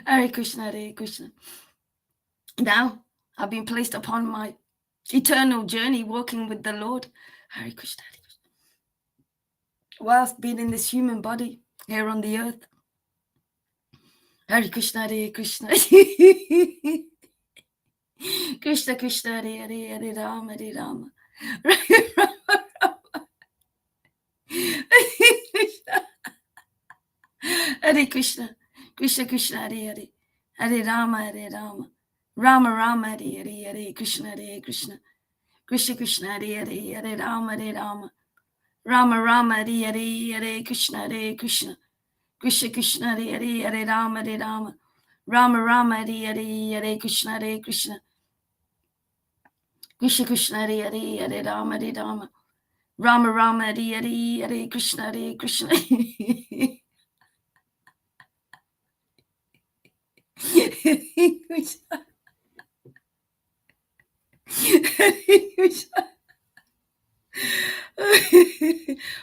Hare Krishna, Hare Krishna. Now I've been placed upon my eternal journey walking with the Lord. Hare Krishna, Hare Krishna. Whilst being in this human body here on the earth. Hare Krishna, Hare Krishna. Krishna Krishna, Hare Hare, Hare Rama, Hare Rama. Hare Krishna, Krishna Krishna, Hare Hare, Hare Rama, Hare Rama, Rama Rama, Hare Hare, Hare Krishna, Hare Krishna, Krishna Krishna, Hare Hare, Hare Rama, Hare Rama, Rama Rama, Hare Hare, Hare Krishna, Hare Krishna, Krishna Krishna, Hare Hare, Hare Rama, Hare Rama, Rama Rama, Hare Hare, Hare Krishna, Hare Krishna, Krishna Krishna, Hare Hare, Hare Rama, Hare Rama, Rama Rama, Hare Hare, Hare Krishna, Hare Krishna.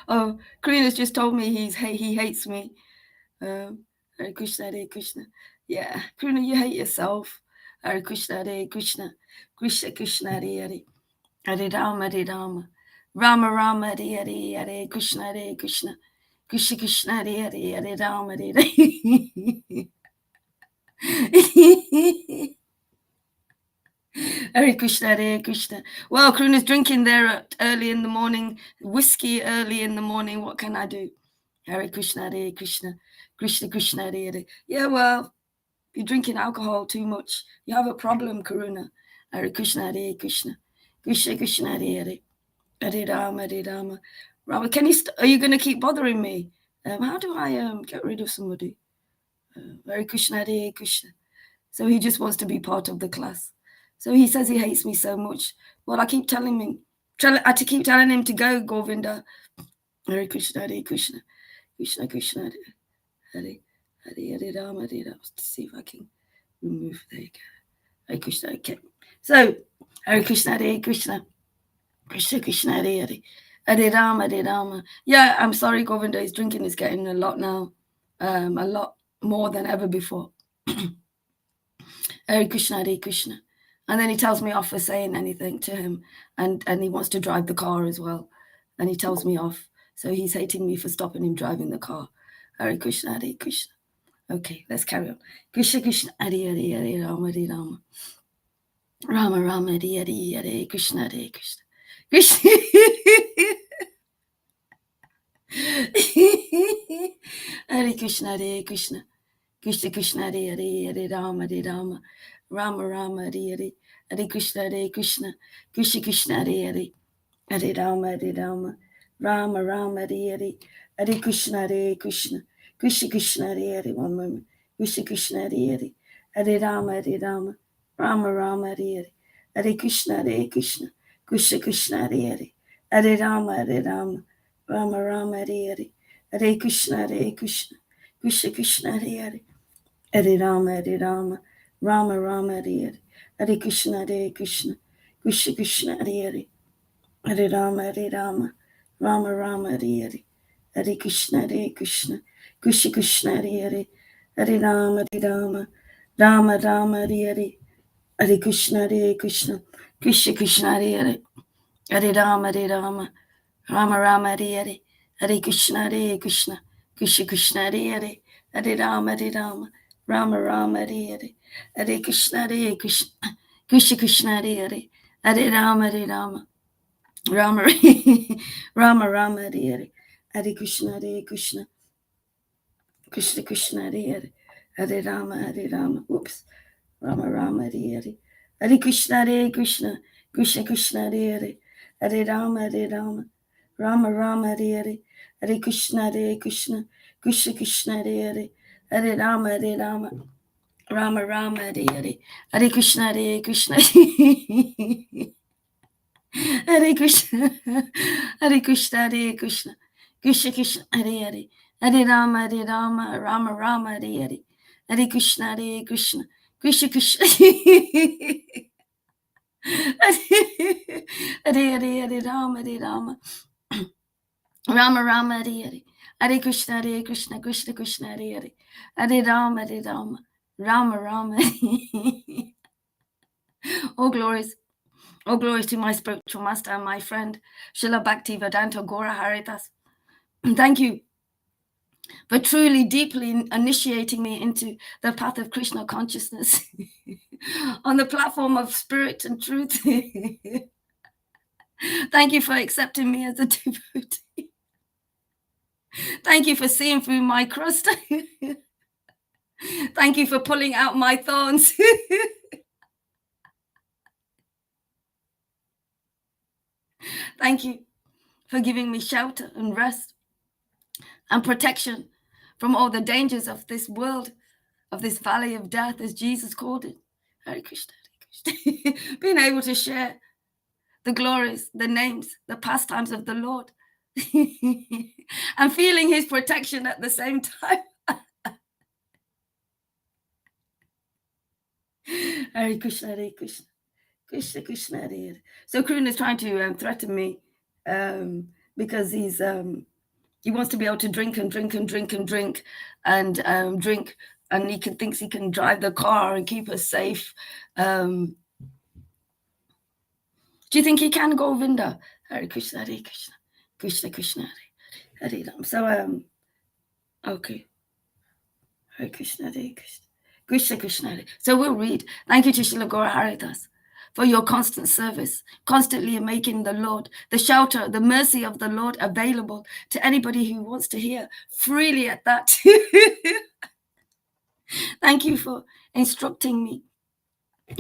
Oh, Karina's just told me he hates me. Hare Krishna, Hare Krishna. Yeah, Karina, you hate yourself. Hare Krishna, Hare Krishna, Krishna Krishna, Hare Hare, Hare Rama, Hare Rama, Rama Rama, Hare Hare, Hare Krishna, Hare Krishna, Krishna Krishna, Hare Hare, Hare Rama, Hare Hare. Hare Krishna, Hare Krishna. Well, Karuna's drinking there early in the morning, whiskey early in the morning. What can I do? Hare Krishna, Hare Krishna, Krishna Krishna, Hare Hare. Yeah, well, you're drinking alcohol too much. You have a problem, Karuna. Hare Krishna, Hare Krishna, Krishna Krishna, Hare Hare, Hare Rama, Hare Rama. Rama, are you going to keep bothering me? How do I get rid of somebody? Hare Krishna, Hare Krishna. So he just wants to be part of the class. So he says he hates me so much. Well, I keep telling him, keep telling him to go, Govinda. Hare Krishna, Hare Krishna, Krishna Krishna, Hare Hare, Hare Rama, Hare Rama. To see if I can remove. There you go. Hare Krishna. Okay. So Hare Krishna, Hare Krishna, Krishna Krishna, Hare Hare, Hare Rama, Hare Rama. Yeah, I'm sorry, Govinda. His drinking is getting a lot now, a lot more than ever before. Hare Krishna, Hare Krishna. And then he tells me off for saying anything to him, and he wants to drive the car as well. And he tells me off. So he's hating me for stopping him driving the car. Hare Krishna, Hare Krishna. Okay, let's carry on. Krishna Krishna, Hare Hare, Hare Rama, Hare Rama. Rama Rama, Hare Hare, Hare Krishna, Hare Krishna. Krishna. Hare Krishna, Hare Krishna, Krishna Krishna, Hare Hare, Hare Rama, Hare Rama, Rama Rama, Hare Hare, Hare Krishna, Hare Krishna, Krishna Krishna, Hare Hare, Hare Rama, Hare Rama, Rama Rama, Hare Hare, Hare Krishna, Hare Krishna, Krishna Krishna, Hare Hare. One moment. Krishna Krishna, Hare Hare, Hare Rama, Hare Rama, Rama Rama, Hare Hare, Hare Krishna, Hare Krishna, Krishna Krishna, Hare Hare, Hare Rama, Hare Rama, Rama Rama, Hare Hare, Hare Krishna, Hare Krishna, Krishna Krishna, Hare Hare, Hare Rama, Hare Rama, Rama Rama, Hare Hare, Hare Krishna, Hare Krishna, Krishna Krishna, Hare Hare, Hare Rama, Hare Rama, Rama Rama, Hare Hare, Hare Krishna, Hare Krishna, Krishna Krishna, Hare Hare, Hare Rama, Hare Rama, Rama Rama, Hare Hare, Hare Krishna, Hare Krishna, Krishna Krishna, Hare Hare, Hare Rama, Hare Rama, Rama Rama, Hare Hare, Hare Krishna, Hare Krishna, Krishna Krishna, Hare Hare, Hare Rama, Hare Rama, Rama Rama, Hare Hare, Hare Krishna, Hare Krishna, Krishna Krishna, Hare Hare, Hare Rama, Hare Rama, Rama Rama Rama, Hare Hare, Hare Krishna, Hare Krishna, Krishna Krishna, Hare Hare, Hare Rama, Hare Rama. Oops. Rama Rama, Hare Hare, Hare Krishna, Hare Krishna, Krishna Krishna, Hare Hare, Hare Rama, Hare Rama, Rama Rama, Hare Hare, Hare Krishna, Hare Krishna, Krishna Krishna, Hare Hare, Hare Rama, Hare Rama, Rama Rama, Hare Hare, Hare Krishna, Hare Krishna, Hare Krishna, Hare Krishna, Hare Krishna, Krishna Krishna, Hare Hare, Hare Rama, Hare Rama, Rama Rama, Hare Hare, Hare Krishna, Hare Krishna, Krishna Krishna, Hare Hare, Hare Rama, Hare Rama, Rama Rama, Hare Hare, Hare Krishna, Krishna Krishna, Hare Hare, Hare Rama, Hare Rama, Rama Rama. All glories. All glories to my spiritual master and my friend, Srila Bhakti Vedanta Gora Haridas. Thank you for truly, deeply initiating me into the path of Krishna consciousness on the platform of spirit and truth. Thank you for accepting me as a devotee. Thank you for seeing through my crust. Thank you for pulling out my thorns. Thank you for giving me shelter and rest and protection from all the dangers of this world, of this valley of death, as Jesus called it. Hare Krishna, Hare Krishna. Being able to share the glories, the names, the pastimes of the Lord, and feeling his protection at the same time. Hare Krishna, Hare Krishna, Krishna Krishna, Hare Hare. So Krishna is trying to threaten me because he wants to be able to drink and drink and drink and drink and drink, and thinks he can drive the car and keep us safe. Do you think he can, Govinda? Hare Krishna, Hare Krishna, Krishna Krishna, Hare Hare Ram. So okay. Hare Krishna, Hare Krishna, Krishna Krishna, Hare. So we'll read. Thank you to Srila Gora Haridas for your constant service, constantly making the Lord, the shelter, the mercy of the Lord available to anybody who wants to hear freely at that. Thank you for instructing me,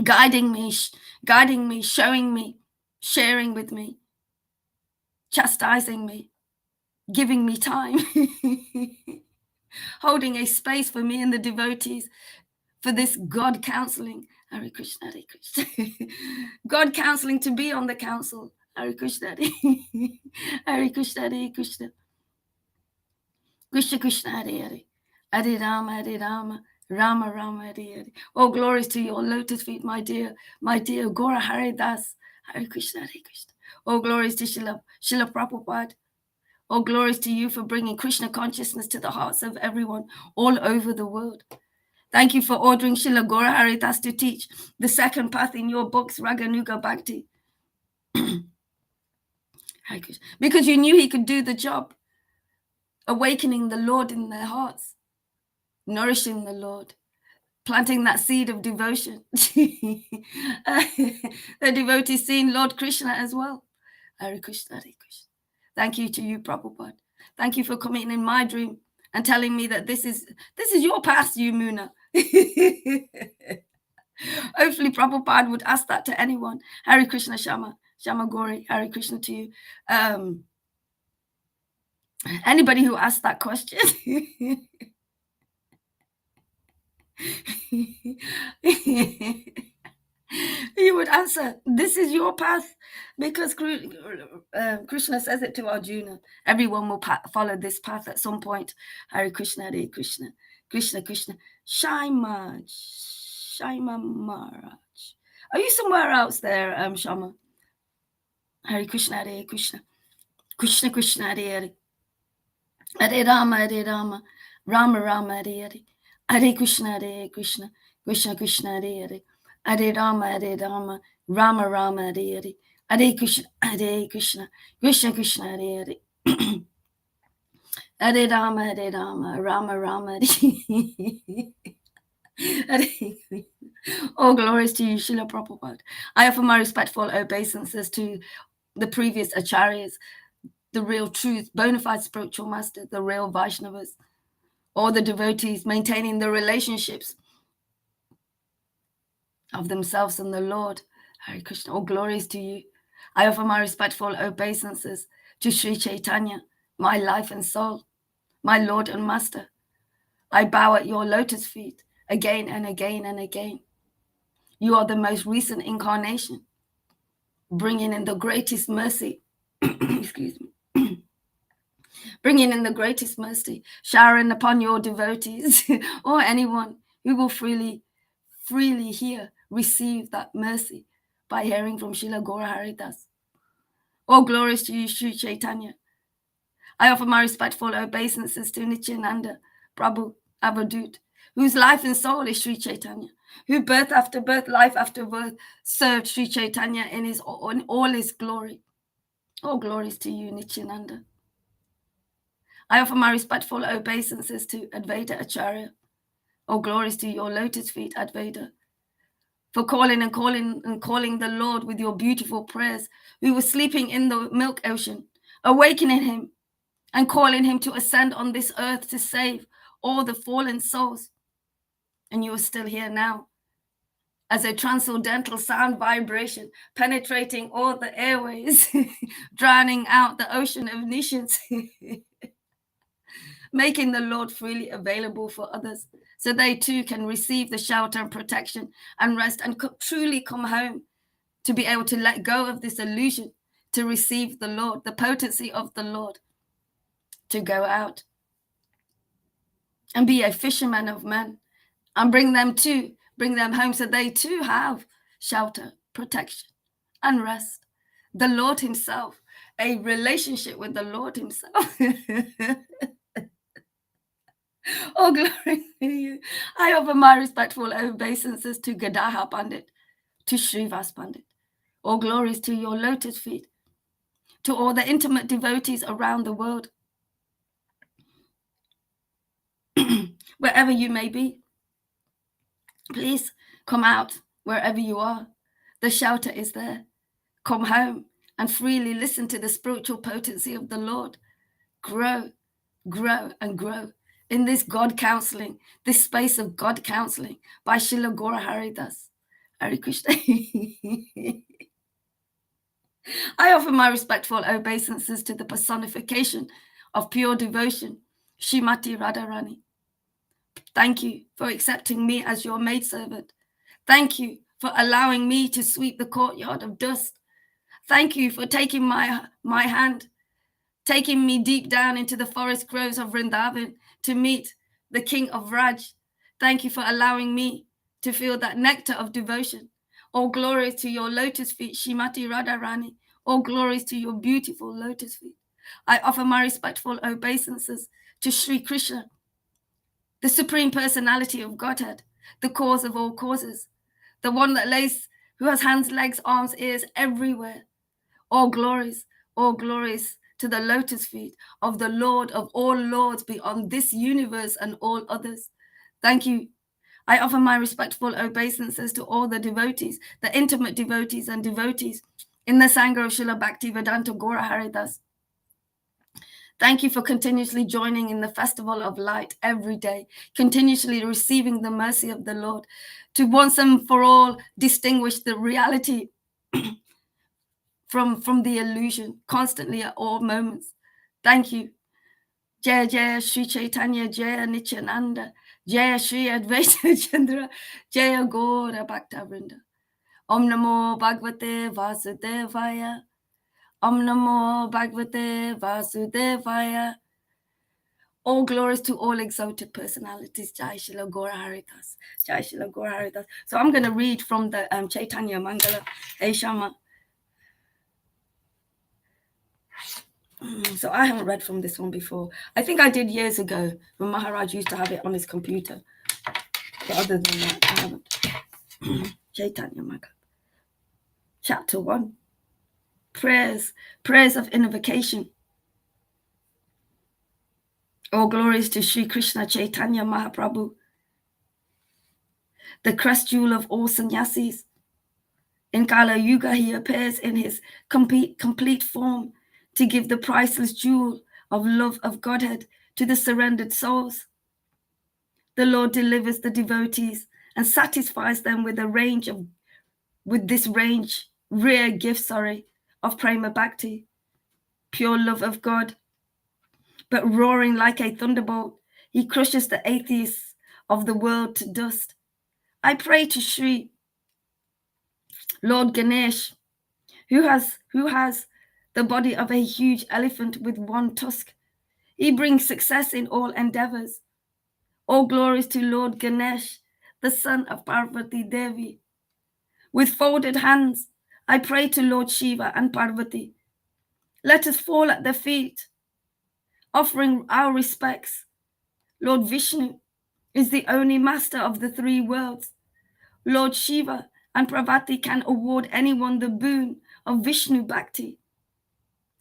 guiding me, showing me, sharing with me, chastising me, giving me time, holding a space for me and the devotees for this God counseling. Hare Krishna, Hare Krishna. God counseling to be on the council. Hare Krishna, Hare Krishna, Hare Krishna. Krishna Krishna, Hare Hare. Hare Rama, Hare Rama. Rama Rama, Hare Hare. Oh, glories to your lotus feet, my dear Gora Hare Das. Hare Krishna, Hare Krishna. Oh, glories to Srila Prabhupada. Oh, glories to you for bringing Krishna consciousness to the hearts of everyone all over the world. Thank you for ordering Srila Gora Haridas to teach the second path in your books, Raganuga Bhakti. Because you knew he could do the job, awakening the Lord in their hearts, nourishing the Lord, planting that seed of devotion. The devotees seeing Lord Krishna as well. Hare Krishna, Hare Krishna. Thank you to you, Prabhupada. Thank you for coming in my dream and telling me that this is your path, you Muna. Hopefully Prabhupada would ask that to anyone. Hare Krishna, Shama Gori, Hare Krishna to you. Anybody who asked that question. He would answer, this is your path, because Krishna says it to Arjuna. Everyone will follow this path at some point. Hare Krishna, Hare Krishna, Krishna Krishna. Shaima Maharaj. Are you somewhere else there, Shama? Hare Krishna, Hare Krishna, Krishna Krishna, Hare Hare. Hare Rama, Hare Rama, Rama Rama, Hare Hare. Hare Krishna, Hare Krishna, Krishna Krishna, Hare Hare. Hare Rama, Hare Rama, Rama Rama, Hare Hare. Hare Krishna, Krishna Krishna, Hare Hare. Hare Rama, Hare Rama, Rama Rama, Hare Hare. All glories to you, Srila Prabhupada. I offer my respectful obeisances to the previous acharyas, the real truth, bona fide spiritual masters, the real Vaishnavas, all the devotees maintaining the relationships of themselves and the Lord. Hare Krishna, all glories to you. I offer my respectful obeisances to Sri Chaitanya, my life and soul, my Lord and Master. I bow at your lotus feet again and again and again. You are the most recent incarnation, bringing in the greatest mercy. Excuse me. Bringing in the greatest mercy, showering upon your devotees or anyone who will freely hear, receive that mercy by hearing from Srila Gora Haridas. All glories to you, Sri Chaitanya. I offer my respectful obeisances to Nityananda, Prabhu Avadut, whose life and soul is Sri Chaitanya, who birth after birth, life after birth, served Sri Chaitanya in all his glory. All glories to you, Nityananda. I offer my respectful obeisances to Advaita Acharya. All glories to your lotus feet, Advaita, for calling the Lord with your beautiful prayers, who was sleeping in the milk ocean, awakening him and calling him to ascend on this earth to save all the fallen souls. And you are still here now as a transcendental sound vibration penetrating all the airways, drowning out the ocean of nations, making the Lord freely available for others so they too can receive the shelter and protection and rest and truly come home to be able to let go of this illusion, to receive the Lord, the potency of the Lord, to go out and be a fisherman of men and bring them home so they too have shelter, protection, and rest. The Lord himself, a relationship with the Lord himself. Oh, glory to you. I offer my respectful obeisances to Gadaha Pandit, to Srivas Pandit. All glories to your lotus feet, to all the intimate devotees around the world, wherever you may be. Please come out wherever you are. The shelter is there. Come home and freely listen to the spiritual potency of the Lord. Grow, grow, and grow in this God counseling, this space of God counseling by Srila Gaura Haridas. Hare Krishna. I offer my respectful obeisances to the personification of pure devotion, Shrimati Radharani. Thank you for accepting me as your maidservant. Thank you for allowing me to sweep the courtyard of dust. Thank you for taking my hand, taking me deep down into the forest groves of Vrindavan to meet the King of Raj. Thank you for allowing me to feel that nectar of devotion. All glories to your lotus feet, Shrimati Radharani. All glories to your beautiful lotus feet. I offer my respectful obeisances to Sri Krishna, the Supreme Personality of Godhead, the cause of all causes, the one that who has hands, legs, arms, ears everywhere. All glories to the lotus feet of the Lord of all lords beyond this universe and all others. Thank you. I offer my respectful obeisances to all the devotees, the intimate devotees and devotees in the Sangha of Srila Bhaktivedanta Gaura Haridas. Thank you for continuously joining in the festival of light every day, continuously receiving the mercy of the Lord, to once and for all distinguish the reality from the illusion, constantly at all moments. Thank you. Jaya Jaya Sri Chaitanya, Jaya Nityananda, Jaya Sri Advaita Chandra, Jaya Gaura Bhakta Vrinda. Om Namo Bhagavate Vasudevaya. Om Namo Bhagavate Vasudevaya. All glories to all exalted personalities. Jai Shila Gaura Haridas. Jai Shila Gaura Haridas. So I'm going to read from the Chaitanya Mangala. Hey Shama. So I haven't read from this one before. I think I did years ago when Maharaj used to have it on his computer. But other than that, I haven't. Chaitanya Mangala. Chapter 1. Prayers of invocation. All glories to Sri Krishna Chaitanya Mahaprabhu, the crest jewel of all sannyasis. In Kala Yuga, he appears in his complete form to give the priceless jewel of love of Godhead to the surrendered souls. The Lord delivers the devotees and satisfies them with this rare gift, of prema bhakti, pure love of God. But roaring like a thunderbolt, he crushes the atheists of the world to dust. I pray to Sri Lord Ganesh, who has the body of a huge elephant with one tusk. He brings success in all endeavors. All glories to Lord Ganesh, the son of Parvati Devi. With folded hands, I pray to Lord Shiva and Parvati. Let us fall at their feet, offering our respects. Lord Vishnu, is the only master of the three worlds. Lord Shiva and Parvati can award anyone the boon of Vishnu Bhakti.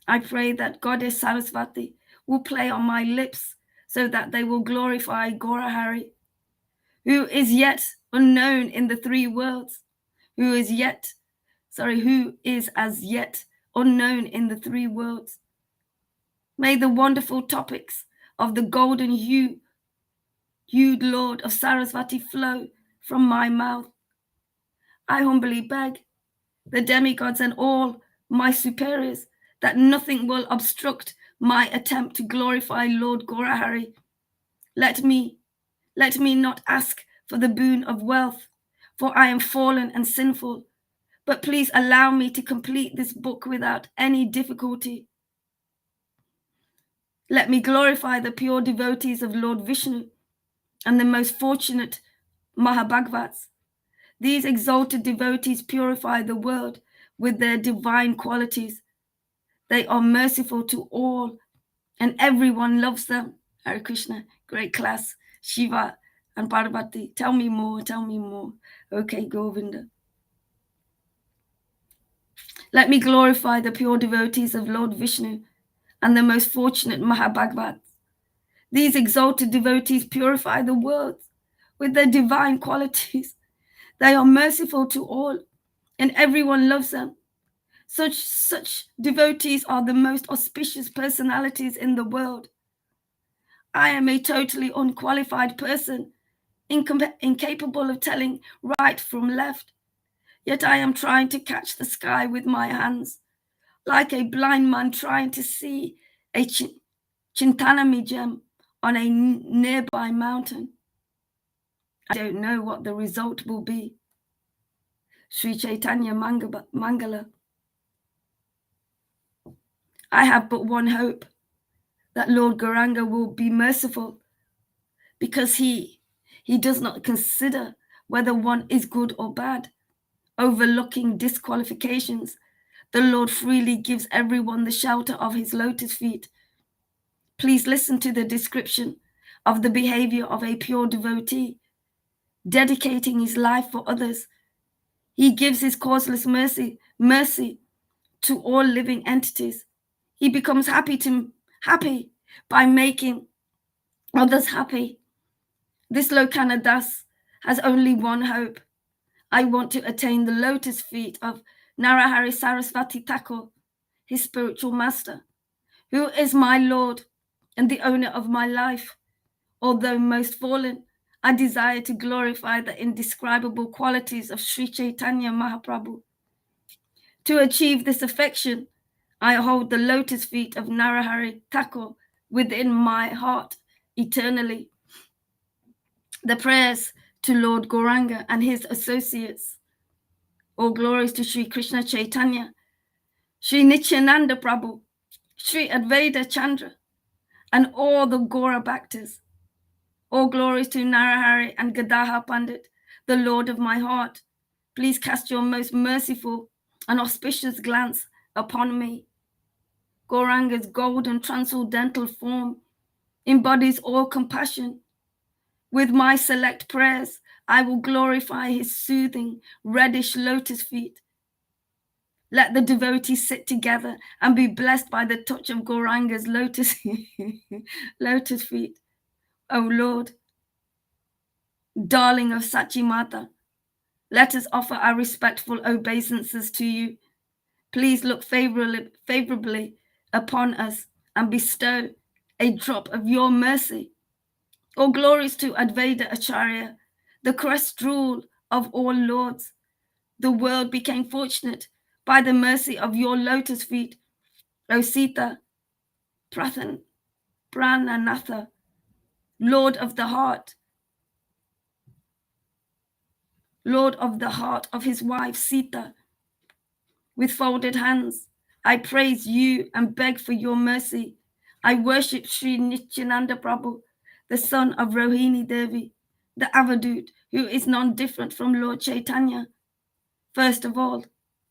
I pray that Goddess Saraswati will play on my lips so that they will glorify Gaurahari, who is yet unknown in the three worlds, who is as yet unknown in the three worlds. May the wonderful topics of the golden hued Lord of Saraswati flow from my mouth. I humbly beg the demigods and all my superiors that nothing will obstruct my attempt to glorify Lord Gaurahari. Let me not ask for the boon of wealth, for I am fallen and sinful, but please allow me to complete this book without any difficulty. Let me glorify the pure devotees of Lord Vishnu and the most fortunate Mahabhagavats. These exalted devotees purify the world with their divine qualities. They are merciful to all, and everyone loves them. Hare Krishna, great class. Shiva and Parvati, tell me more, tell me more. Okay, Govinda. Let me glorify the pure devotees of Lord Vishnu and the most fortunate Mahabhagavats. These exalted devotees purify the world with their divine qualities. They are merciful to all, and everyone loves them. Such devotees are the most auspicious personalities in the world. I am a totally unqualified person, incapable of telling right from left. Yet I am trying to catch the sky with my hands, like a blind man trying to see a Chintanami gem on a nearby mountain. I don't know what the result will be. Sri Chaitanya Mangala. I have but one hope, that Lord Gauranga will be merciful, because he does not consider whether one is good or bad, overlooking disqualifications. The Lord freely gives everyone the shelter of his lotus feet. Please listen to the description of the behavior of a pure devotee, dedicating his life for others. He gives his causeless mercy to all living entities. He becomes happy by making others happy. This Lokana Das has only one hope. I want to attain the lotus feet of Narahari Saraswati Thakur, his spiritual master, who is my Lord and the owner of my life. Although most fallen, I desire to glorify the indescribable qualities of Sri Chaitanya Mahaprabhu. To achieve this affection, I hold the lotus feet of Narahari Thakur within my heart eternally. The prayers to Lord Gauranga and his associates. All glories to Sri Krishna Chaitanya, Sri Nityananda Prabhu, Sri Advaita Chandra, and all the Gaura Bhaktas. All glories to Narahari and Gadadhar Pandit, the Lord of my heart. Please cast your most merciful and auspicious glance upon me. Gauranga's golden transcendental form embodies all compassion. With my select prayers, I will glorify his soothing, reddish lotus feet. Let the devotees sit together and be blessed by the touch of Gauranga's lotus feet. O Lord, darling of Sachi Mata, let us offer our respectful obeisances to you. Please look favorably upon us and bestow a drop of your mercy. All glories to Advaita Acharya, the crest rule of all lords. The world became fortunate by the mercy of your lotus feet, O Sita Prananatha, Lord of the heart of his wife Sita. With folded hands, I praise you and beg for your mercy. I worship Sri Nityananda Prabhu, the son of Rohini Devi, the Avadut, who is none different from Lord Chaitanya. First of all,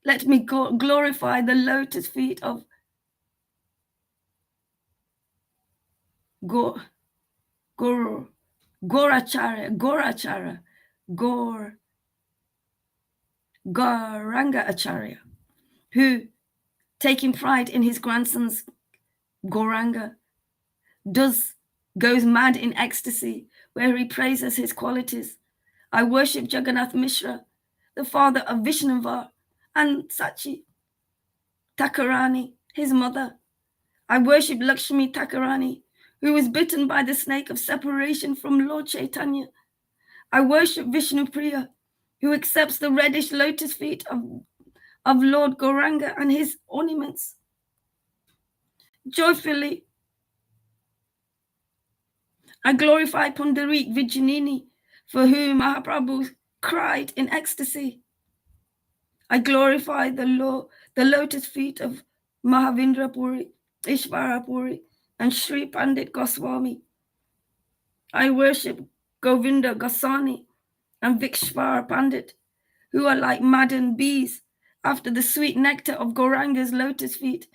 let me glorify the lotus feet of Guru. Gorachara, Gauranga Acharya, who, taking pride in his grandson's Gauranga, goes mad in ecstasy, where he praises his qualities. I worship Jagannath Mishra, the father of Vishnuvar, and Sachi Takarani, his mother. I worship Lakshmi Takarani, who was bitten by the snake of separation from Lord Chaitanya. I worship Vishnu Priya, who accepts the reddish lotus feet of Lord Gauranga and his ornaments. Joyfully, I glorify Pundarik Vijanini, for whom Mahaprabhu cried in ecstasy. I glorify the lotus feet of Mahavindra Puri, Ishvara Puri, and Sri Pandit Goswami. I worship Govinda Goswami and Vikshvara Pandit, who are like maddened bees after the sweet nectar of Gauranga's lotus feet.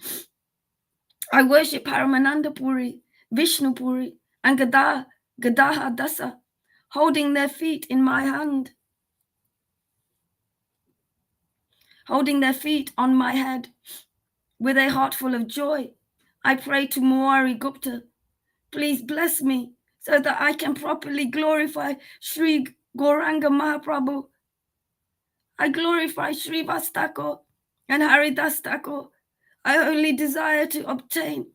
I worship Paramananda Puri, Vishnu Puri, and Gadaha Dasa, holding their feet in my hand, holding their feet on my head. With a heart full of joy, I pray to Muari Gupta, please bless me so that I can properly glorify Sri Gauranga Mahaprabhu. I glorify Sri Vastako and Haridas Thakur. I only desire to obtain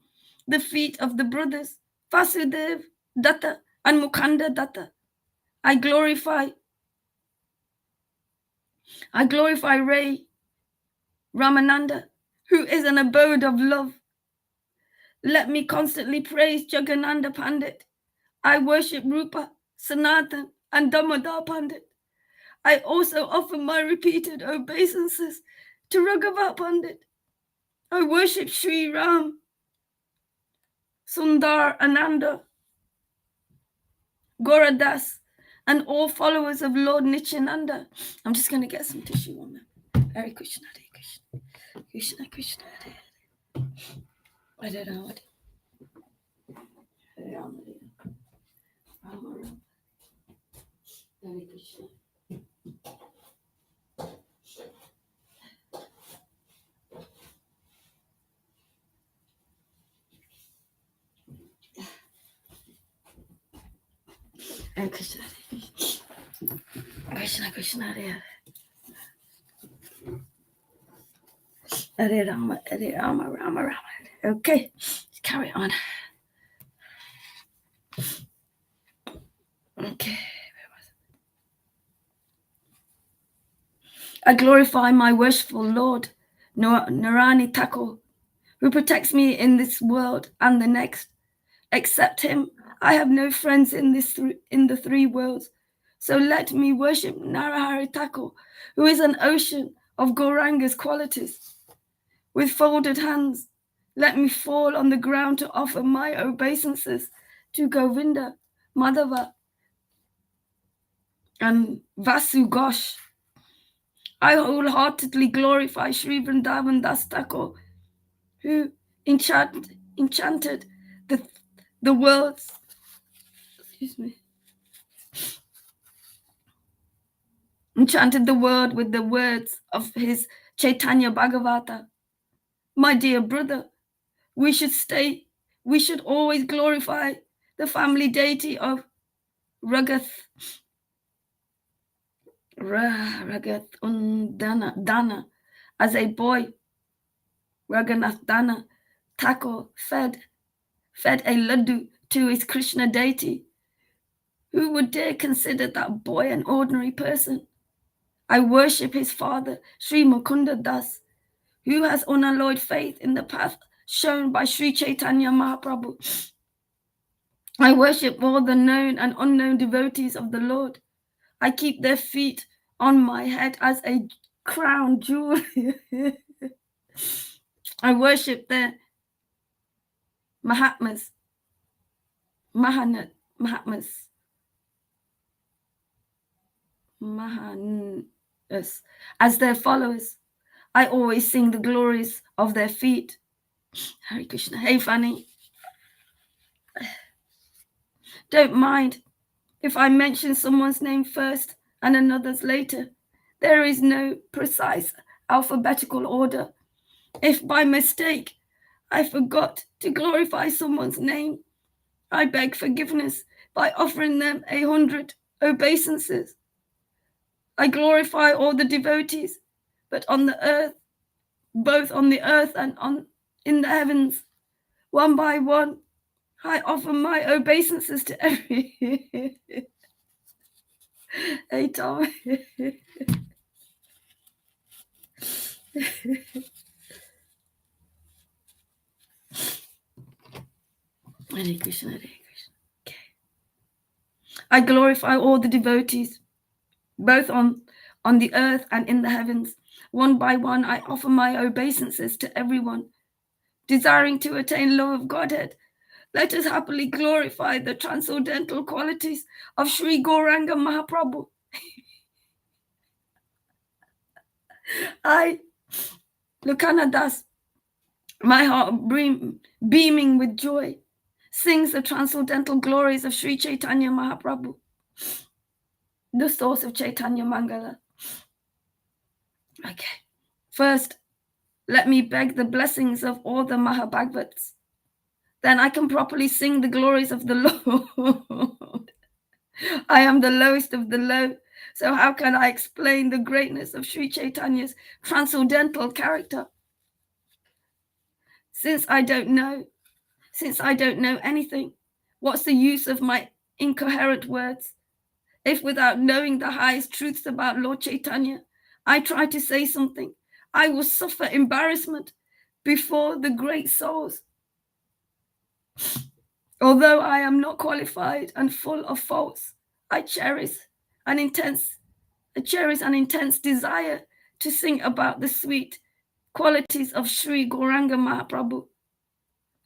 the feet of the brothers Vasudev Datta and Mukanda Datta. I glorify Ray Ramananda, who is an abode of love. Let me constantly praise Jagannatha Pandit. I worship Rupa, Sanatan, and Damodar Pandit. I also offer my repeated obeisances to Raghavat Pandit. I worship Sri Ram, Sundar Ananda, Goradas, and all followers of Lord Nityananda. I'm just going to get some tissue on them. Hare Krishna, Hare Krishna, Krishna Krishna, Hare Hare, Hare Rama, Hare Rama, Rama Rama, Hare Krishna. Hare Krishna, Hare Krishna, Krishna Krishna, Hare Hare, Hare Rama, Rama Rama. Okay, let's carry on. Okay. I glorify my worshipful Lord, Narani Thakur, who protects me in this world and the next. Except him, I have no friends in the three worlds. So let me worship Narahari Thakur, who is an ocean of Gauranga's qualities. With folded hands, let me fall on the ground to offer my obeisances to Govinda, Madhava, and Vasu Ghosh. I wholeheartedly glorify Sri Vrindavan Das Thakur, who enchanted the worlds. Enchanted the world with the words of his Chaitanya Bhagavata. My dear brother, we should always glorify the family deity of Dana, as a boy. Raghunath Dana Thakur fed a laddu to his Krishna deity. Who would dare consider that boy an ordinary person? I worship his father, Sri Mukunda Das, who has unalloyed faith in the path shown by Sri Chaitanya Mahaprabhu. I worship all the known and unknown devotees of the Lord. I keep their feet on my head as a crown jewel. I worship their Mahatmas, as their followers. I always sing the glories of their feet. Hare Krishna. Hey, Fanny. Don't mind If I mention someone's name first and another's later, there is no precise alphabetical order. If by mistake I forgot to glorify someone's name, I beg forgiveness by offering them 100 obeisances. I glorify all the devotees, but on the earth, both on the earth and in the heavens, one by one, I offer my obeisances to every. Hey, Tom. Hare Krishna, Hare Krishna. Okay. I glorify all the devotees, both on the earth and in the heavens. One by one, I offer my obeisances to everyone, desiring to attain love of Godhead. Let us happily glorify the transcendental qualities of Sri Gauranga Mahaprabhu. I, Lokana Das, my heart beaming with joy, sings the transcendental glories of Sri Chaitanya Mahaprabhu, the source of Chaitanya Mangala. Okay. First, let me beg the blessings of all the Mahabhagavats. Then I can properly sing the glories of the Lord. I am the lowest of the low. So how can I explain the greatness of Sri Chaitanya's transcendental character? Since I don't know anything, what's the use of my incoherent words? If without knowing the highest truths about Lord Chaitanya, I try to say something, I will suffer embarrassment before the great souls. Although I am not qualified and full of faults, I cherish an intense desire to sing about the sweet qualities of Sri Gauranga Mahaprabhu.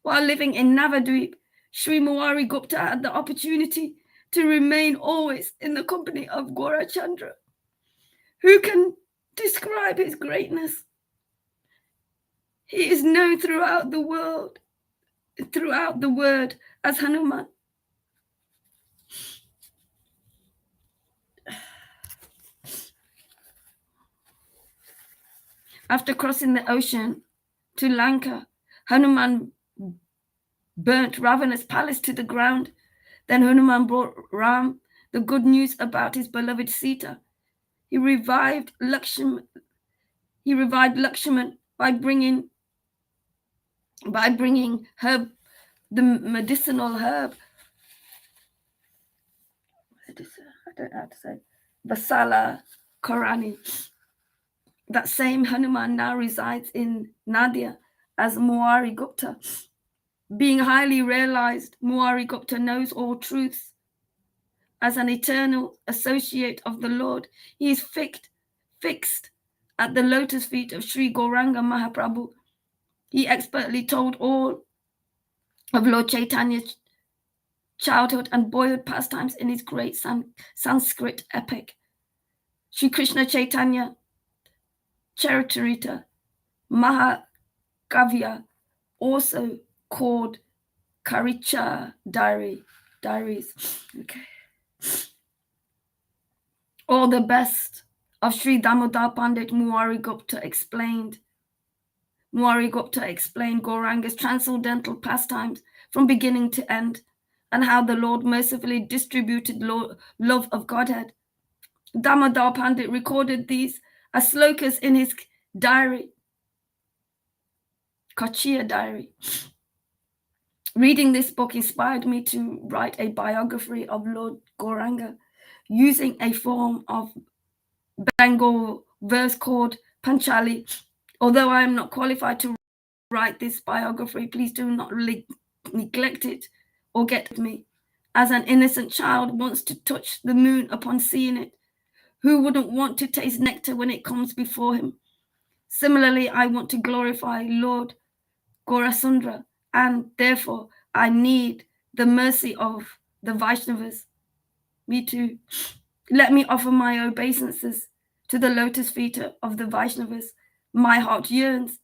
While living in Navadvip, Sri Murari Gupta had the opportunity to remain always in the company of Gaurachandra. Who can describe his greatness? He is known throughout the world as Hanuman. After crossing the ocean to Lanka, Hanuman burnt Ravana's palace to the ground. Then Hanuman brought Ram the good news about his beloved Sita. He revived Lakshman by bringing herb, the medicinal herb. I don't know how to say. Vasala Korani. That same Hanuman now resides in Nadia as Murari Gupta. Being highly realized, Murari Gupta knows all truths. As an eternal associate of the Lord, he is fixed at the lotus feet of Sri Gauranga Mahaprabhu. He expertly told all of Lord Chaitanya's childhood and boyhood pastimes in his great Sanskrit epic. Sri Krishna Chaitanya Charitamrita Mahakavya, also called Karicha diaries. Okay. All the best of Sri Damodar Pandit Murari Gupta explained Gauranga's transcendental pastimes from beginning to end, and how the Lord mercifully distributed love of Godhead. Damodar Pandit recorded these as slokas in his diary, Kochia diary. Reading this book inspired me to write a biography of Lord Gauranga using a form of Bengal verse called Panchali. Although I am not qualified to write this biography, please do not neglect it or get me. As an innocent child wants to touch the moon upon seeing it, who wouldn't want to taste nectar when it comes before him? Similarly, I want to glorify Lord Gaurasundra, and therefore I need the mercy of the Vaishnavas. Me too. Let me offer my obeisances to the lotus feet of the Vaishnavas. My heart yearns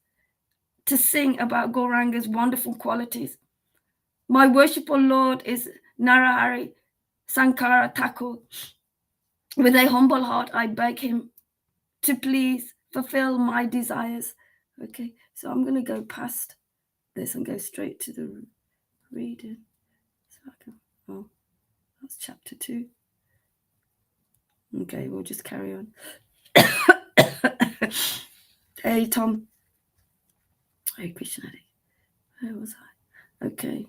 to sing about Gauranga's wonderful qualities. My worshipful Lord is Narahari, Sankara Thakur. With a humble heart, I beg him to please fulfill my desires. Okay, so I'm going to go past this and go straight to the reading. So I can, oh, that's chapter 2. Okay, we'll just carry on. Hey, Tom. Hey, Krishna. Where was I? Okay.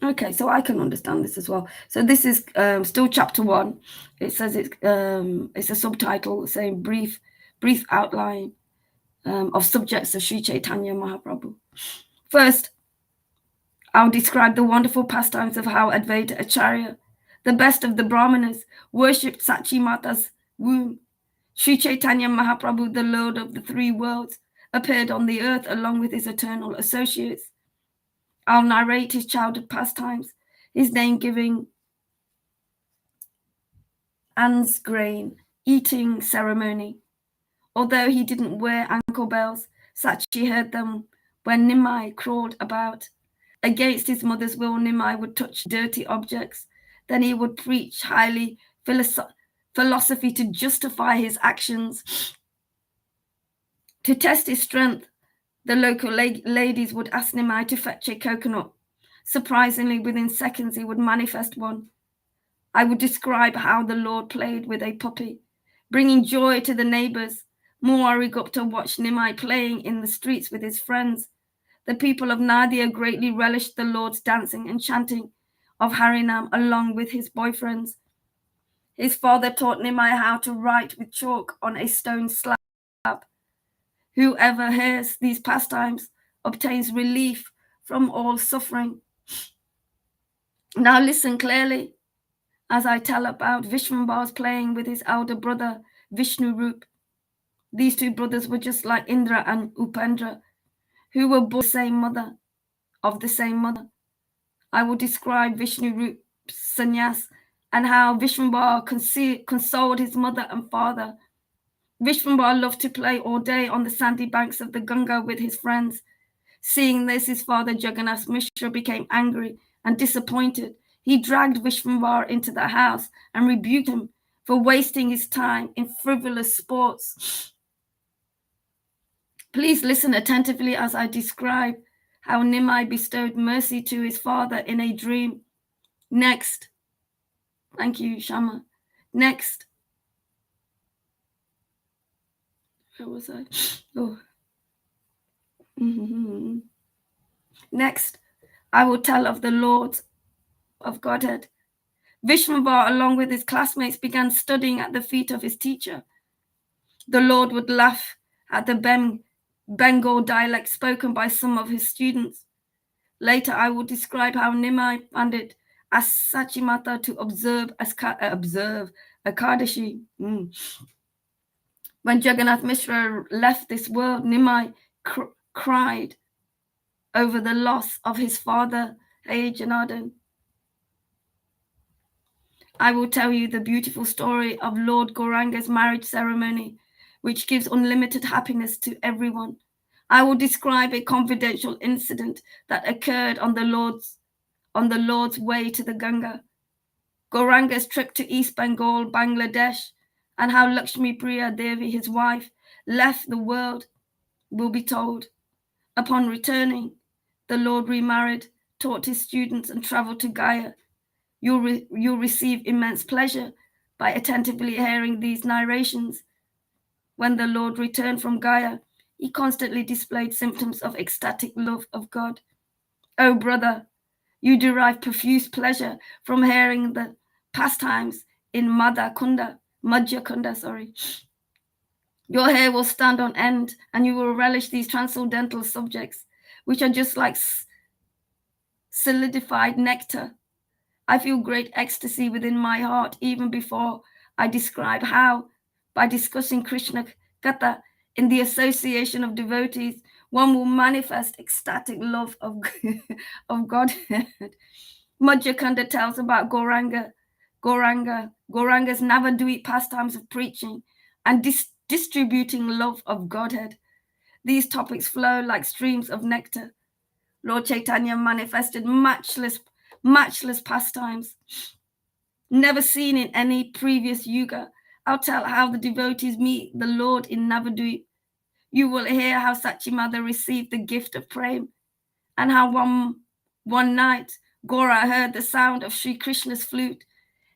Okay, so I can understand this as well. So this is still chapter 1. It says it's a subtitle saying brief outline of subjects of Sri Chaitanya Mahaprabhu. First, I'll describe the wonderful pastimes of how Advaita Acharya, the best of the Brahmanas, worshipped Sachi Mata's womb. Sri Chaitanya Mahaprabhu, the Lord of the 3 worlds, appeared on the earth along with his eternal associates. I'll narrate his childhood pastimes, his name-giving, Anne's grain, eating ceremony. Although he didn't wear ankle bells, Sachi heard them when Nimai crawled about. Against his mother's will, Nimai would touch dirty objects. Then he would preach highly philosophy to justify his actions. To test his strength, the local ladies would ask Nimai to fetch a coconut. Surprisingly, within seconds, he would manifest one. I would describe how the Lord played with a puppy, bringing joy to the neighbors. Muari Gupta watched Nimai playing in the streets with his friends. The people of Nadia greatly relished the Lord's dancing and chanting of Harinam along with his boyfriends. His father taught Nimai how to write with chalk on a stone slab. Whoever hears these pastimes obtains relief from all suffering. Now listen clearly as I tell about Vishwambar's playing with his elder brother, Vishnu Rup. These 2 brothers were just like Indra and Upendra, who were born of the same mother. I will describe Vishnu Rup's sannyas and how Vishwambar consoled his mother and father. Vishwambar loved to play all day on the sandy banks of the Ganga with his friends. Seeing this, his father Jagannath Mishra became angry and disappointed. He dragged Vishwambar into the house and rebuked him for wasting his time in frivolous sports. Please listen attentively as I describe how Nimai bestowed mercy to his father in a dream. Next. Thank you, Shama. Next. Where was I? Oh. Mm-hmm. Next, I will tell of the Lords of Godhead. Vishwambar, along with his classmates, began studying at the feet of his teacher. The Lord would laugh at the Bengal dialect spoken by some of his students. Later, I will describe how Nimai found it as Sachimata to observe Akadashi. When Jagannath Mishra left this world, Nimai cried over the loss of his father, Hey Janardhan. I will tell you the beautiful story of Lord Gauranga's marriage ceremony, which gives unlimited happiness to everyone. I will describe a confidential incident that occurred on the Lord's way to the Ganga. Gauranga's trip to East Bengal, Bangladesh, and how Lakshmi Priya Devi, his wife, left the world will be told. Upon returning, the Lord remarried, taught his students, and traveled to Gaya. You'll receive immense pleasure by attentively hearing these narrations. When the Lord returned from Gaya, he constantly displayed symptoms of ecstatic love of God. Oh, brother, you derive profuse pleasure from hearing the pastimes in Madhya Kunda. Your hair will stand on end, and you will relish these transcendental subjects, which are just like solidified nectar. I feel great ecstasy within my heart even before I describe how, by discussing Krishna Katha in the association of devotees, one will manifest ecstatic love of Godhead. Madhya Kunda tells about Gauranga's Navadvip pastimes of preaching and distributing love of Godhead. These topics flow like streams of nectar. Lord Chaitanya manifested matchless matchless pastimes, never seen in any previous yuga. I'll tell how the devotees meet the Lord in Navadvip. You will hear how Sachimata received the gift of prema, and how one night Gora heard the sound of Sri Krishna's flute.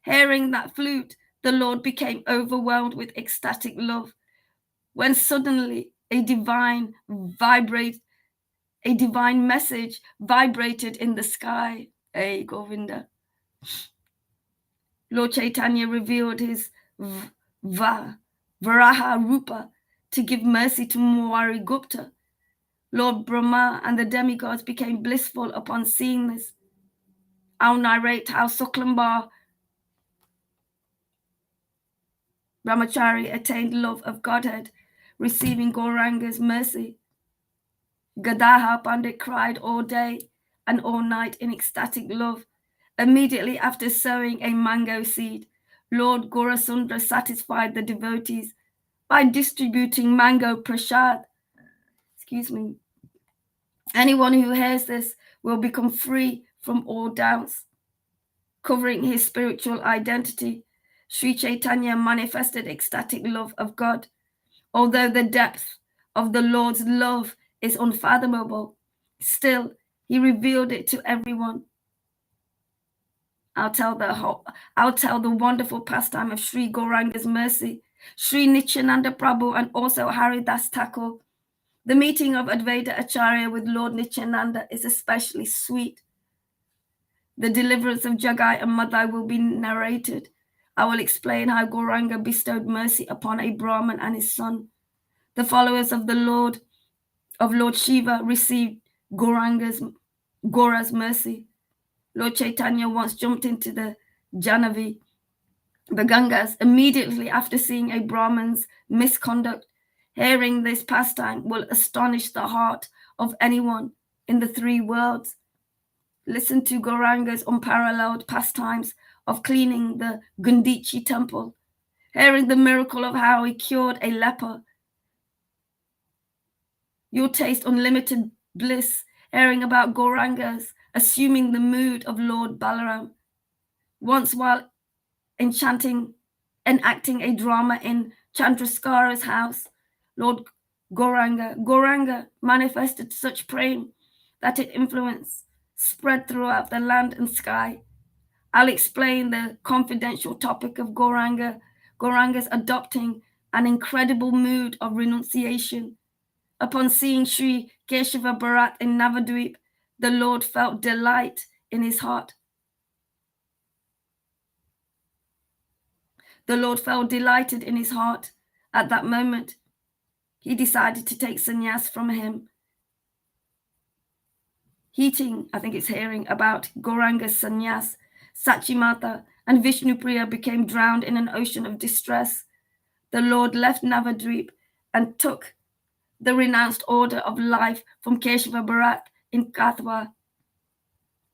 Hearing that flute, the Lord became overwhelmed with ecstatic love, when suddenly a divine message vibrated in the sky. Hey, Govinda. Lord Chaitanya revealed his Varaha Rupa to give mercy to Muwari Gupta. Lord Brahma and the demigods became blissful upon seeing this. I'll narrate how Suklambar Brahmachari attained love of Godhead, receiving Gauranga's mercy. Gadadhar Pandit cried all day and all night in ecstatic love. Immediately after sowing a mango seed, Lord Gaurasundra satisfied the devotees by distributing mango prasad. Anyone who hears this will become free from all doubts. Covering his spiritual identity, Sri Chaitanya manifested ecstatic love of God. Although the depth of the Lord's love is unfathomable, still he revealed it to everyone. I'll tell the wonderful pastime of Sri Gauranga's mercy, Sri Nityananda Prabhu, and also Haridas Thakur. The meeting of Advaita Acharya with Lord Nityananda is especially sweet. The deliverance of Jagai and Madai will be narrated. I will explain how Gauranga bestowed mercy upon a Brahman and his son. The followers of Lord Shiva received Gaura's mercy. Lord Chaitanya once jumped into the Jahnavi, the Gangas, immediately after seeing a Brahman's misconduct. Hearing this pastime will astonish the heart of anyone in the three worlds. Listen to Gauranga's unparalleled pastimes of cleaning the Gundichi temple. Hearing the miracle of how he cured a leper, you'll taste unlimited bliss. Hearing about Gauranga's assuming the mood of Lord Balaram. Once while enacting a drama in Chandraskara's house, Lord Gauranga manifested such prema that its influence spread throughout the land and sky. I'll explain the confidential topic of Gauranga's adopting an incredible mood of renunciation. Upon seeing Sri Keshava Bharat in Navadvip, the Lord felt delight in his heart. The Lord felt delighted in his heart. At that moment, he decided to take sannyas from him. Hearing about Gauranga's sannyas, Sachimata and Vishnupriya became drowned in an ocean of distress. The Lord left Navadvip and took the renounced order of life from Keshava Bharat in Kathwa.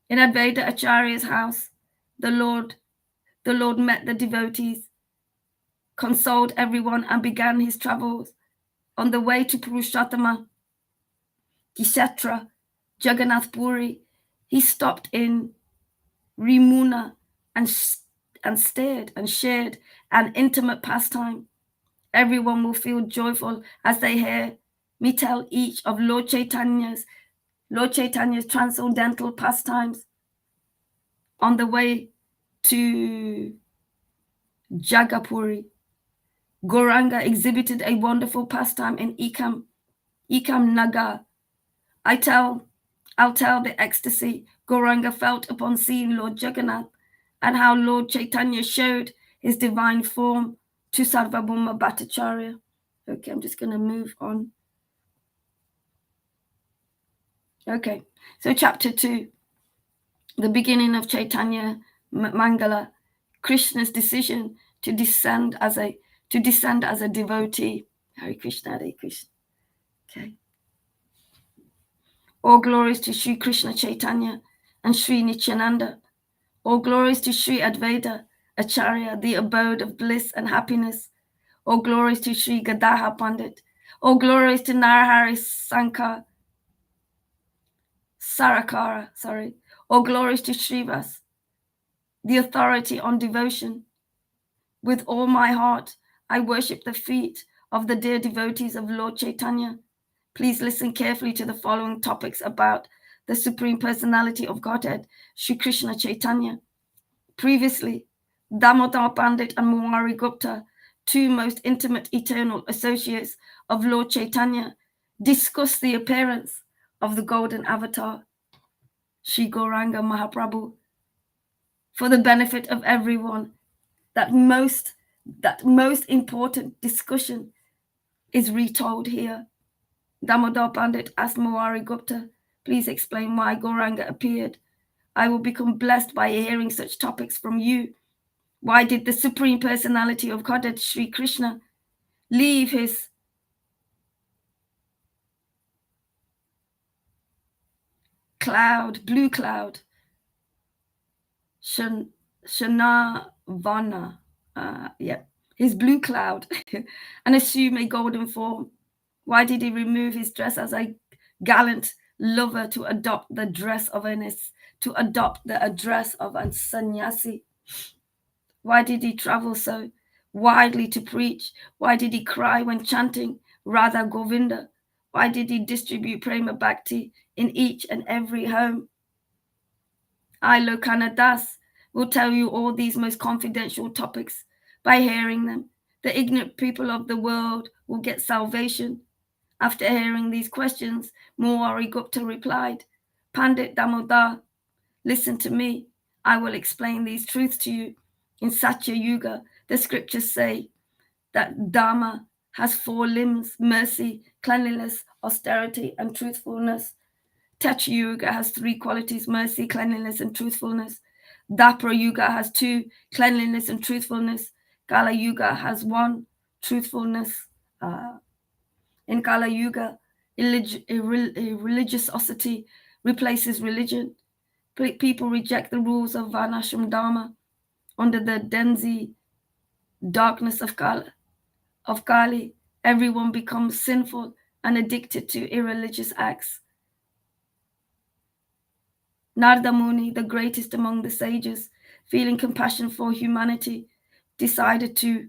In Advaita Acharya's house, the Lord met the devotees, consoled everyone, and began his travels. On the way to Purushottama Kshetra, Jagannath Puri, he stopped in Rimuna and shared an intimate pastime. Everyone will feel joyful as they hear me tell each of Lord Chaitanya's transcendental pastimes. On the way to Jagapuri, Gauranga exhibited a wonderful pastime in Ekam Nagar. I'll tell the ecstasy Gauranga felt upon seeing Lord Jagannath, and how Lord Chaitanya showed his divine form to Sarvabhauma Bhattacharya. Okay, I'm just going to move on. Okay, so chapter 2, the beginning of Chaitanya Mangala, Krishna's decision to descend as a devotee. Hare Krishna, Hare Krishna. Okay. All glories to Sri Krishna Chaitanya and Sri Nityananda. All glories to Sri Advaita Acharya, the abode of bliss and happiness. All glories to Sri Gadadhar Pandit. All glories to Narahari Sarakara. All glories to Srivas, the authority on devotion. With all my heart, I worship the feet of the dear devotees of Lord Chaitanya. Please listen carefully to the following topics about the Supreme Personality of Godhead, Sri Krishna Chaitanya. Previously, Damodar Pandit and Murari Gupta, two most intimate eternal associates of Lord Chaitanya, discussed the appearance of the golden avatar, Sri Gauranga Mahaprabhu. For the benefit of everyone, that most important discussion is retold here. Damodar Pandit asked Murari Gupta, please explain why Gauranga appeared. I will become blessed by hearing such topics from you. Why did the Supreme Personality of Godhead, Sri Krishna, leave his cloud, blue cloud, Shanavana, his blue cloud, and assume a golden form? Why did he remove his dress as a gallant lover to adopt the address of a sannyasi? Why did he travel so widely to preach? Why did he cry when chanting Radha Govinda? Why did he distribute Prema Bhakti in each and every home? I, Lokana Das, will tell you all these most confidential topics. By hearing them, the ignorant people of the world will get salvation. After hearing these questions, Murari Gupta replied, Pandit Damodar, listen to me. I will explain these truths to you. In Satya Yuga, the scriptures say that Dharma has 4 limbs: mercy, cleanliness, austerity, and truthfulness. Tetra Yuga has 3 qualities: mercy, cleanliness, and truthfulness. Dapra Yuga has 2: cleanliness and truthfulness. Kala Yuga has 1: truthfulness. In Kala Yuga, religiosity replaces religion. People reject the rules of Varnashram Dharma. Under the dense darkness of Kali, everyone becomes sinful and addicted to irreligious acts. Narada Muni, the greatest among the sages, feeling compassion for humanity, decided to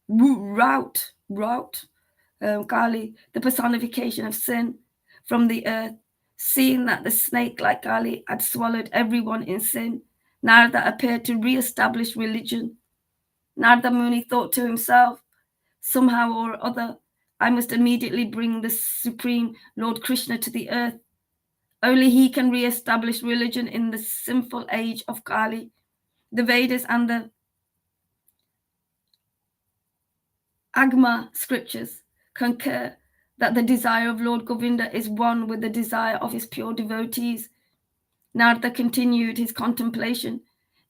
rout Kali, the personification of sin, from the earth. Seeing that the snake like Kali had swallowed everyone in sin, Narada appeared to re-establish religion. Narada Muni thought to himself, somehow or other, I must immediately bring the Supreme Lord Krishna to the earth. Only he can re-establish religion in the sinful age of Kali. The Vedas and the Agma scriptures concur that the desire of Lord Govinda is one with the desire of his pure devotees. Narada continued his contemplation.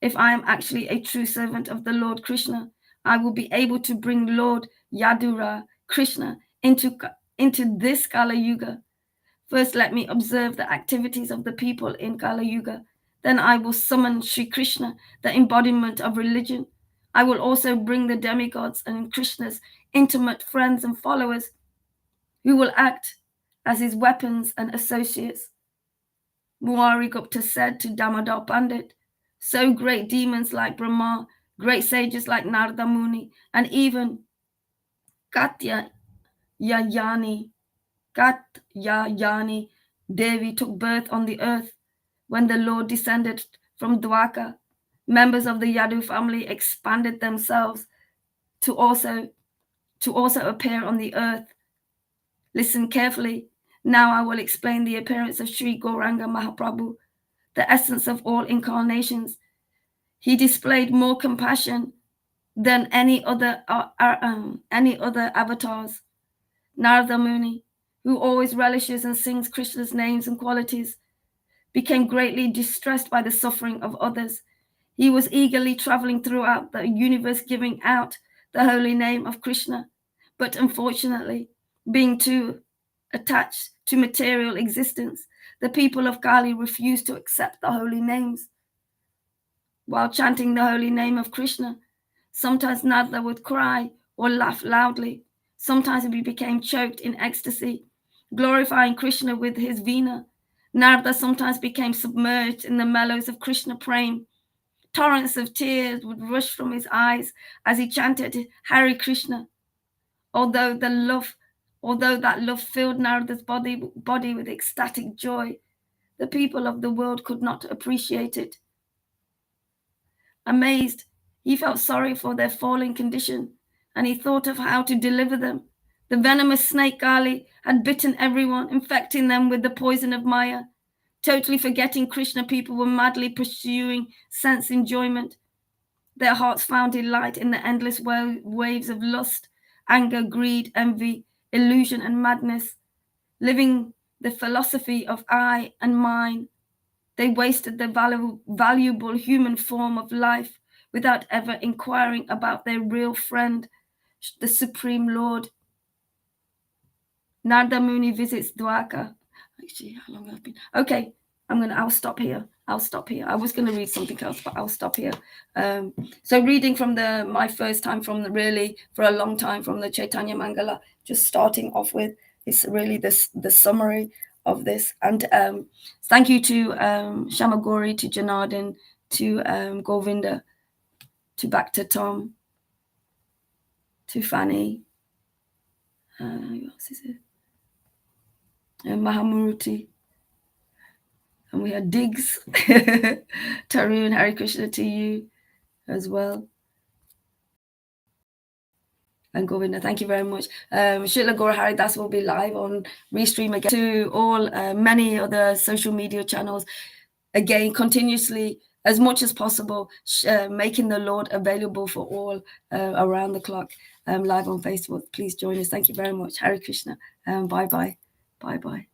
If I am actually a true servant of the Lord Krishna, I will be able to bring Lord Yadura Krishna into this Kala Yuga. First, let me observe the activities of the people in Kala Yuga. Then I will summon Sri Krishna, the embodiment of religion. I will also bring the demigods and Krishna's intimate friends and followers, who will act as his weapons and associates. Murari Gupta said to Damodar Pandit, so great demons like Brahma, great sages like Narada Muni, and even Katyayani Devi took birth on the earth. When the Lord descended from Dwarka, members of the Yadu family expanded themselves to also appear on the earth. Listen carefully. Now I will explain the appearance of Sri Gauranga Mahaprabhu, the essence of all incarnations. He displayed more compassion than any other avatars. Narada Muni, who always relishes and sings Krishna's names and qualities, became greatly distressed by the suffering of others. He was eagerly traveling throughout the universe giving out the holy name of Krishna, but unfortunately, being too attached to material existence, the people of Kali refused to accept the holy names. While chanting the holy name of Krishna, sometimes Narada would cry or laugh loudly. Sometimes he became choked in ecstasy, glorifying Krishna with his veena. Narada sometimes became submerged in the mellows of Krishna Prem. Torrents of tears would rush from his eyes as he chanted Hare Krishna. Although that love filled Narada's body with ecstatic joy, the people of the world could not appreciate it. Amazed, he felt sorry for their fallen condition, and he thought of how to deliver them. The venomous snake Kali had bitten everyone, infecting them with the poison of Maya. Totally forgetting Krishna, people were madly pursuing sense enjoyment. Their hearts found delight in the endless waves of lust, anger, greed, envy, illusion, and madness. Living the philosophy of I and mine, they wasted their valuable human form of life without ever inquiring about their real friend, the Supreme Lord. Narada Muni visits Dwarka. Actually, how long I've been? Okay, I'll stop here. I was going to read something else, but I'll stop here. So reading from my first time for a long time from the Chaitanya Mangala, just starting off with, it's really the summary of this. And thank you to Shamagori, to Janardhan, to Govinda, back to Tom, to Fanny. Who else is it? Mahamurti. And we had Diggs, Tarun, Hare Krishna to you as well. And Govinda, thank you very much. Srila Gaura Haridas will be live on Restream again. To all many other social media channels, again, continuously, as much as possible, making the Lord available for all around the clock, live on Facebook. Please join us. Thank you very much. Hare Krishna. Bye-bye. Bye-bye.